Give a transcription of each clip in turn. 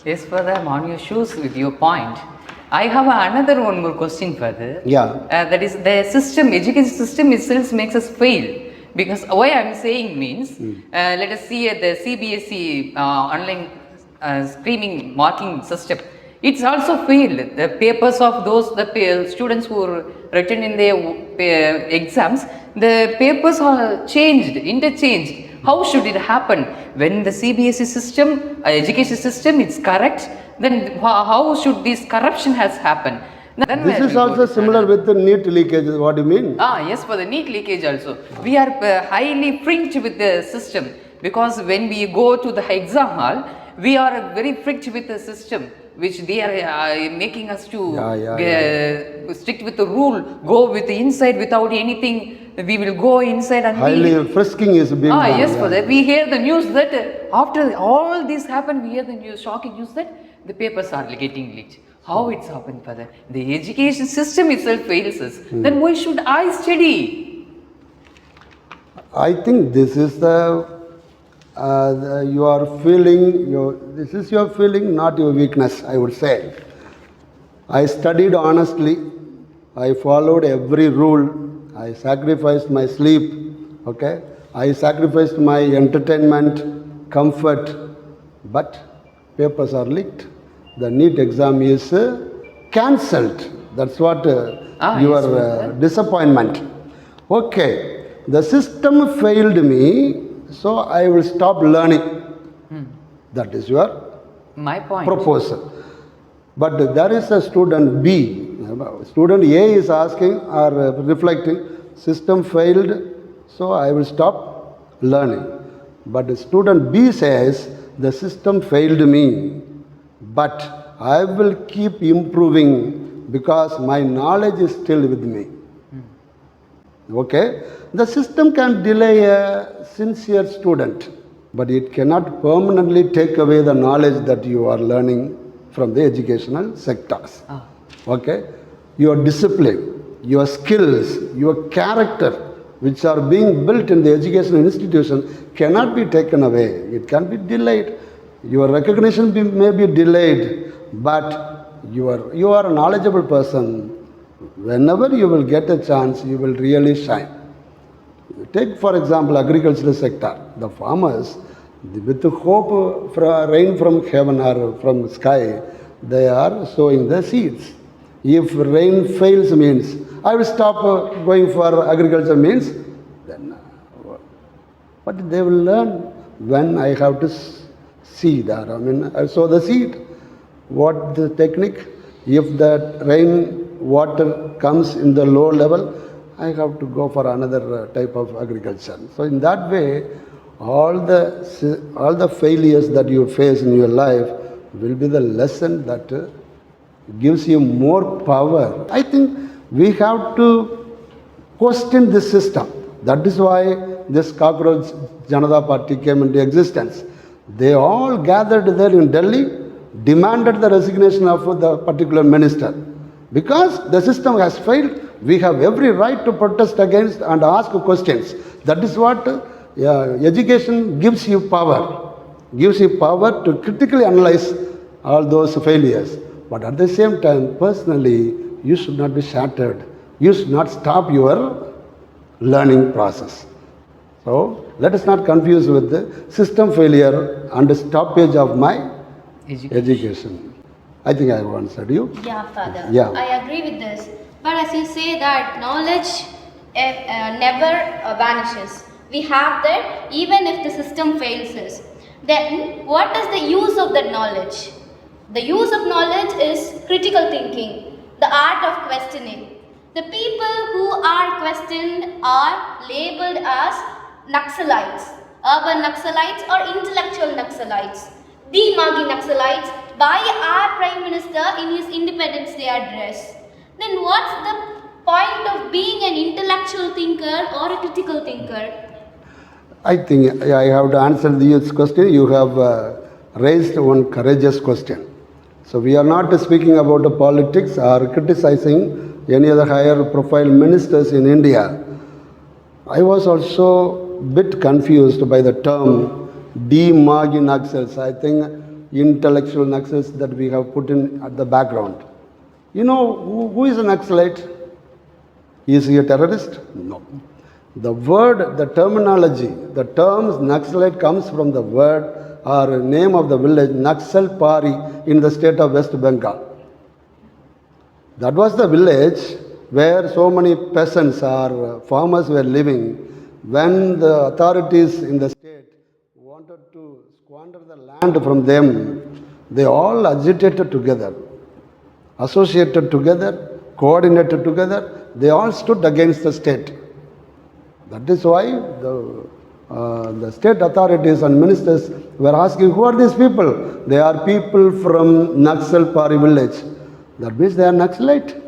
Yes, further, I'm on your shoes with your point. I have another one more question further. Yeah. That is the system, education system itself makes us fail. Because why I'm saying means, let us see the CBSE online screening marking system. It's also failed. The papers of those students who are written in their exams, the papers are changed, interchanged. How should it happen? When the CBSE system, education system, is correct, then how should this corruption has happened? Then This is also similar with the NEET leakage. What do you mean? Yes, for the NEET leakage also. We are highly fricked with the system, because when we go to the exam hall, we are very fricked with the system, which they are making us to stick with the rule, go with the inside without anything. We will go inside and highly frisking is being done. Yes, for that. We hear the news that after all this happened, we hear the news, shocking news that the papers are getting leaked. How it's happened, Father? The education system itself fails us. Then why should I study? I think this is you are feeling, this is your feeling, not your weakness, I would say. I studied honestly. I followed every rule. I sacrificed my sleep. Okay? I sacrificed my entertainment, comfort. But papers are leaked. The NEET exam is cancelled. That's what your disappointment. Okay, the system failed me, so I will stop learning. That is your my point. proposal. But there is a student B. Student A is asking or reflecting, system failed, so I will stop learning. But student B says, the system failed me, but I will keep improving because my knowledge is still with me. Okay? The system can delay a sincere student, but it cannot permanently take away the knowledge that you are learning from the educational sectors. Okay? Your discipline, your skills, your character, which are being built in the educational institution, cannot be taken away. It can be delayed. Your recognition may be delayed, but you are a knowledgeable person. Whenever you will get a chance, you will really shine. Take, for example, agricultural sector. The farmers, with the hope for rain from heaven or from sky, they are sowing the seeds. If rain fails means, I will stop going for agriculture means, then what they will learn when I have to see that. I sow the seed. What the technique? If the rain water comes in the low level, I have to go for another type of agriculture. So in that way, all the failures that you face in your life will be the lesson that gives you more power. I think we have to question this system. That is why this cockroach Janata Party came into existence. They all gathered there in Delhi, demanded the resignation of the particular minister. Because the system has failed, we have every right to protest against and ask questions. That is what education gives you power. Gives you power to critically analyze all those failures. But at the same time, personally, you should not be shattered. You should not stop your learning process. So, let us not confuse with the system failure and the stoppage of my education. I think I have answered you. Yeah, Father. Yeah. I agree with this. But as you say that knowledge never vanishes. We have that even if the system fails us. Then what is the use of that knowledge? The use of knowledge is critical thinking, the art of questioning. The people who are questioned are labeled as Naxalites, urban Naxalites or intellectual Naxalites, the Magi Naxalites by our Prime Minister in his Independence Day address. Then what's the point of being an intellectual thinker or a critical thinker? I think I have to answer this question. You have raised one courageous question. So we are not speaking about the politics or criticizing any other higher profile ministers in India. I was also a bit confused by the term de-Magi Naxals. I think intellectual nexus that we have put in at the background. You know, who is a Naxalite? Is he a terrorist? No. The word, the terminology, the terms Naxalite comes from the word or name of the village Naxal Pari in the state of West Bengal. That was the village where so many peasants or farmers were living when the authorities in the state wanted to squander the land from them. They all agitated together, associated together, coordinated together. They all stood against the state. That is why the state authorities and ministers were asking, who are these people? They are people from Naxal Pari village. That means they are Naxalite.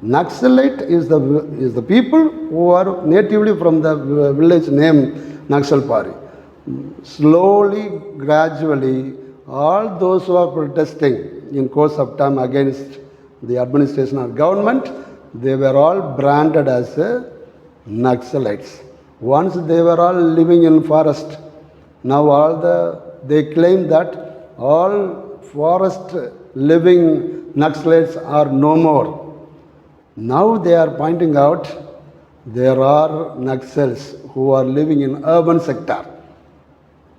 Naxalite is the people who are natively from the village named Naxal Pari. Slowly, gradually, all those who are protesting in course of time against the administration or government, they were all branded as Naxalites. Once they were all living in forest. Now they claim that all forest living Naxalites are no more. Now they are pointing out there are Naxals who are living in urban sector.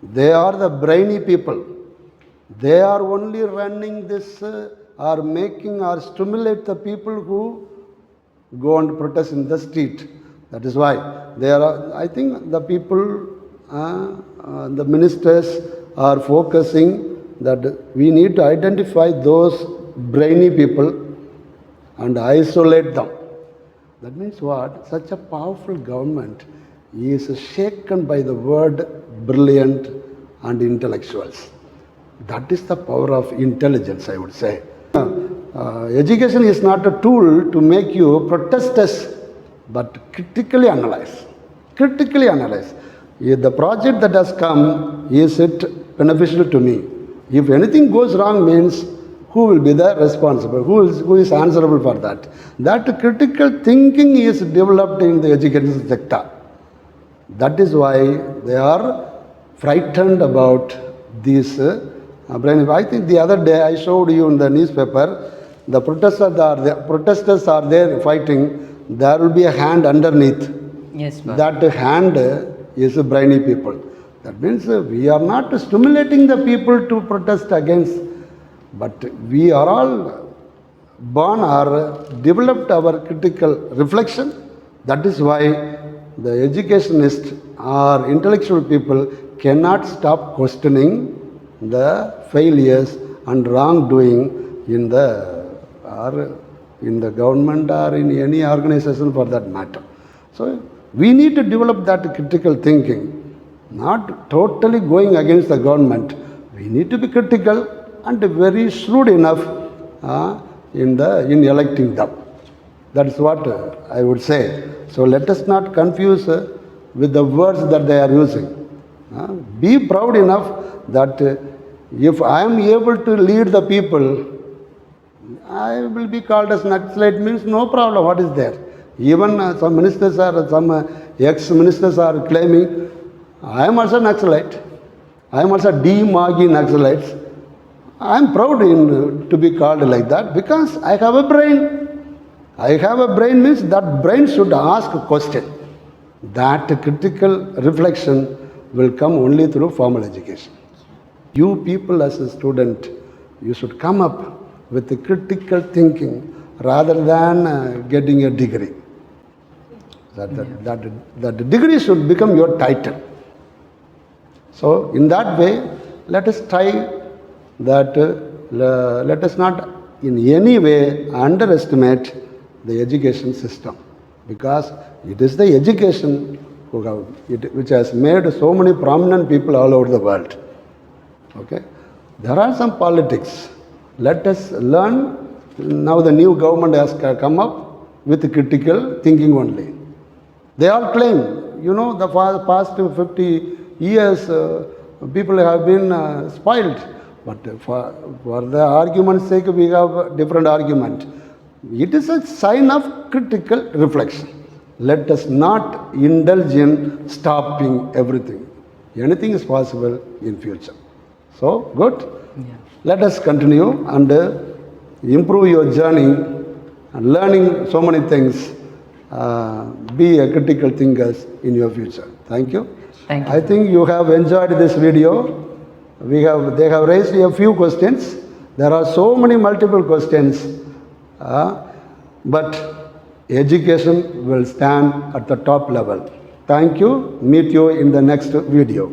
They are the brainy people. They are only running this or making or stimulate the people who go and protest in the street. That is why there are, I think the people, the ministers are focusing that we need to identify those brainy people and isolate them. That means what? Such a powerful government is shaken by the word brilliant and intellectuals. That is the power of intelligence, I would say. Education is not a tool to make you protesters, but critically analyze. Critically analyze. If the project that has come, is it beneficial to me? If anything goes wrong means, who will be the responsible? Who is answerable for that? That critical thinking is developed in the education sector. That is why they are frightened about these brain. I think the other day I showed you in the newspaper, the protesters are there fighting. There will be a hand underneath. Yes, that hand is brainy people. That means we are not stimulating the people to protest against, but we are all born or developed our critical reflection. That is why the educationists or intellectual people cannot stop questioning the failures and wrongdoing in the government or in any organization for that matter. So we need to develop that critical thinking, not totally going against the government. We need to be critical and very shrewd enough in electing them. That is what I would say. So let us not confuse with the words that they are using. Be proud enough that if I am able to lead the people, I will be called as Naxalite means no problem. What is there? Even some ministers or some ex-ministers are claiming, I am also Naxalite. I am also D-Magi Naxalites. I am proud to be called like that because I have a brain. I have a brain means that brain should ask a question. That critical reflection will come only through formal education. You people as a student, you should come up with the critical thinking rather than getting a degree. That degree should become your title. So in that way, let us try that, let us not in any way underestimate the education system, because it is the education which has made so many prominent people all over the world. Okay? There are some politics. Let us learn. Now the new government has come up with critical thinking only. They all claim, the past 50 years people have been spoiled. But for the argument's sake, we have a different argument. It is a sign of critical reflection. Let us not indulge in stopping everything. Anything is possible in future. So, good. Let us continue and improve your journey and learning so many things. Be a critical thinkers in your future. Thank you. Thank you. I think you have enjoyed this video. They have raised a few questions. There are so many multiple questions, but education will stand at the top level. Thank you. Meet you in the next video.